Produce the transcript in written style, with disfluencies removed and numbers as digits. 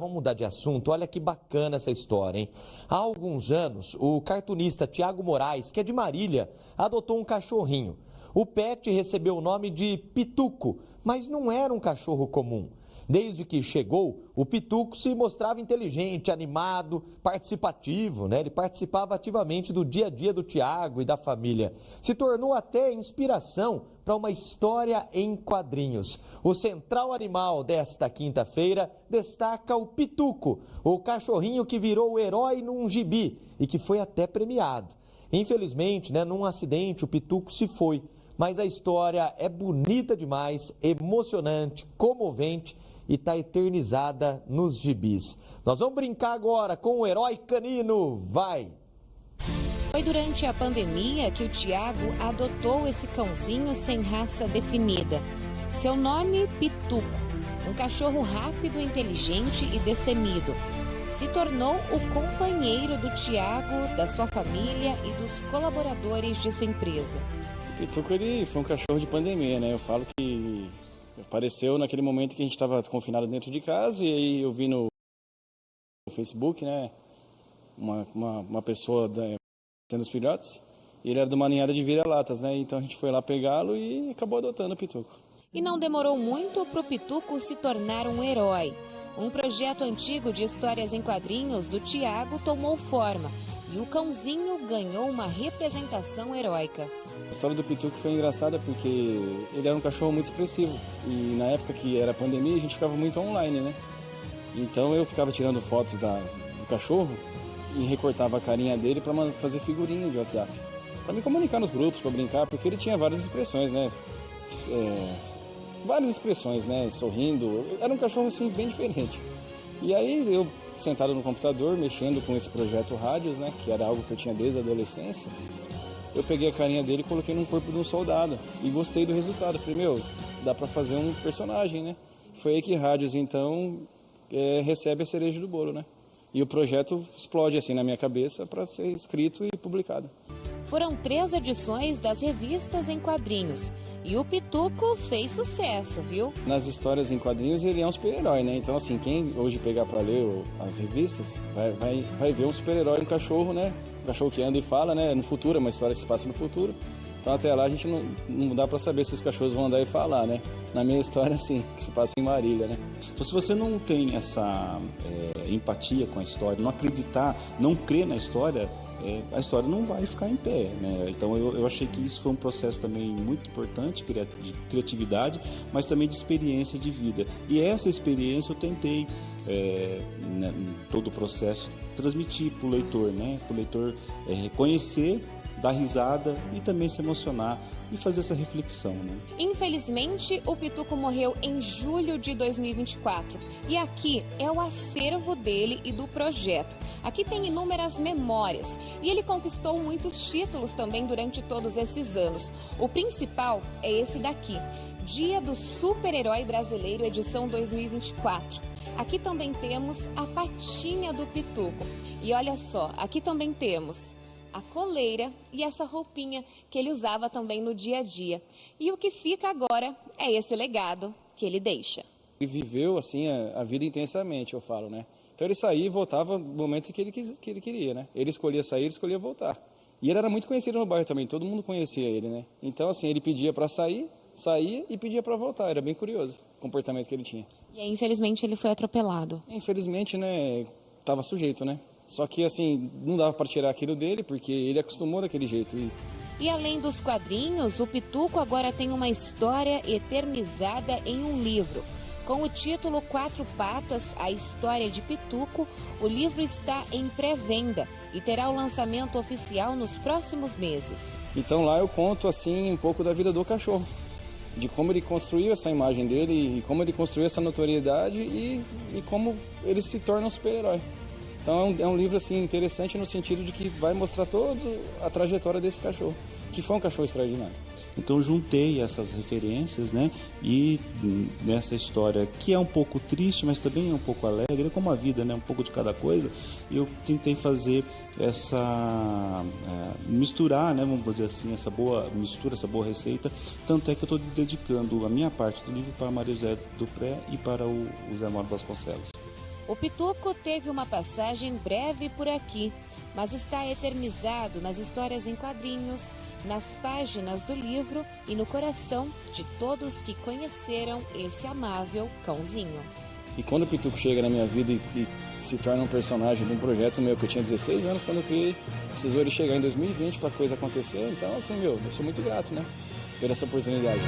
Vamos mudar de assunto, olha que bacana essa história, hein? Há alguns anos, o cartunista Tiago Moraes, que é de Marília, adotou um cachorrinho. O pet recebeu o nome de Pituco, mas não era um cachorro comum. Desde que chegou, o Pituco se mostrava inteligente, animado, participativo, né? Ele participava ativamente do dia a dia do Tiago e da família. Se tornou até inspiração para uma história em quadrinhos. O central animal desta quinta-feira destaca o Pituco, o cachorrinho que virou o herói num gibi e que foi até premiado. Infelizmente, num acidente, o Pituco se foi, mas a história é bonita demais, emocionante, comovente e está eternizada nos gibis. Nós vamos brincar agora com o herói canino. Vai! Foi durante a pandemia que o Tiago adotou esse cãozinho sem raça definida. Seu nome, Pituco, um cachorro rápido, inteligente e destemido. Se tornou o companheiro do Tiago, da sua família e dos colaboradores de sua empresa. O Pituco, ele foi um cachorro de pandemia, né? Eu falo que apareceu naquele momento que a gente estava confinado dentro de casa e aí eu vi no Facebook, né? Uma pessoa tendo os filhotes, e ele era de uma ninhada de vira-latas, né? Então a gente foi lá pegá-lo e acabou adotando o Pituco. E não demorou muito para o Pituco se tornar um herói. Um projeto antigo de histórias em quadrinhos do Tiago tomou forma e o cãozinho ganhou uma representação heróica. A história do Pituco foi engraçada porque ele era um cachorro muito expressivo e na época que era pandemia a gente ficava muito online, né? Então eu ficava tirando fotos do cachorro e recortava a carinha dele para fazer figurinha de WhatsApp, para me comunicar nos grupos, para brincar, porque ele tinha várias expressões, né? Várias expressões, né? Sorrindo, era um cachorro assim bem diferente. E aí eu sentado no computador, mexendo com esse projeto Rádios, né? Que era algo que eu tinha desde a adolescência. Eu peguei a carinha dele e coloquei no corpo de um soldado e gostei do resultado. Falei, dá para fazer um personagem, né? Foi aí que Rádios então recebe a cereja do bolo, né? E o projeto explode assim na minha cabeça para ser escrito e publicado. Foram 3 edições das revistas em quadrinhos e o Pituco fez sucesso, viu? Nas histórias em quadrinhos ele é um super-herói, né? Então assim, quem hoje pegar para ler as revistas vai ver um super-herói, um cachorro, né? Um cachorro que anda e fala, né? No futuro, é uma história que se passa no futuro. Então até lá a gente não dá para saber se os cachorros vão andar e falar, né? Na minha história, sim, que se passa em Marília, né? Então se você não tem essa empatia com a história, não acreditar, não crer na história, a história não vai ficar em pé, né? Então eu achei que isso foi um processo também muito importante de criatividade, mas também de experiência de vida. E essa experiência eu tentei, em todo o processo, transmitir para o leitor, né? Para o leitor reconhecer, dar risada e também se emocionar e fazer essa reflexão, né? Infelizmente, o Pituco morreu em julho de 2024 e aqui é o acervo dele e do projeto. Aqui tem inúmeras memórias e ele conquistou muitos títulos também durante todos esses anos. O principal é esse daqui, Dia do Super-Herói Brasileiro, edição 2024. Aqui também temos a patinha do Pituco e olha só, aqui também temos a coleira e essa roupinha que ele usava também no dia a dia. E o que fica agora é esse legado que ele deixa. Ele viveu assim a vida intensamente, eu falo, né? Então ele saía e voltava no momento que ele queria, né? Ele escolhia sair, ele escolhia voltar. E ele era muito conhecido no bairro também, todo mundo conhecia ele, né? Então assim, ele pedia para saía e pedia para voltar. Era bem curioso o comportamento que ele tinha. E aí, infelizmente, ele foi atropelado. Infelizmente, né? Tava sujeito, né? Só que, assim, não dava para tirar aquilo dele, porque ele acostumou daquele jeito. E além dos quadrinhos, o Pituco agora tem uma história eternizada em um livro. Com o título 4 Patas, a história de Pituco, o livro está em pré-venda e terá o lançamento oficial nos próximos meses. Então lá eu conto, assim, um pouco da vida do cachorro. De como ele construiu essa imagem dele, e como ele construiu essa notoriedade e como ele se torna um super-herói. Então é um livro assim, interessante no sentido de que vai mostrar toda a trajetória desse cachorro, que foi um cachorro extraordinário. Então juntei essas referências, né? E nessa história que é um pouco triste, mas também é um pouco alegre, é como a vida, né? Um pouco de cada coisa. Eu tentei fazer misturar, né? Vamos dizer assim, essa boa mistura, essa boa receita. Tanto é que eu estou dedicando a minha parte do livro para Maria José Dupré e para o Zé Mauro Vasconcelos. O Pituco teve uma passagem breve por aqui, mas está eternizado nas histórias em quadrinhos, nas páginas do livro e no coração de todos que conheceram esse amável cãozinho. E quando o Pituco chega na minha vida e se torna um personagem de um projeto meu, que eu tinha 16 anos quando eu criei, precisou ele chegar em 2020 para a coisa acontecer, então assim, eu sou muito grato, né, por essa oportunidade.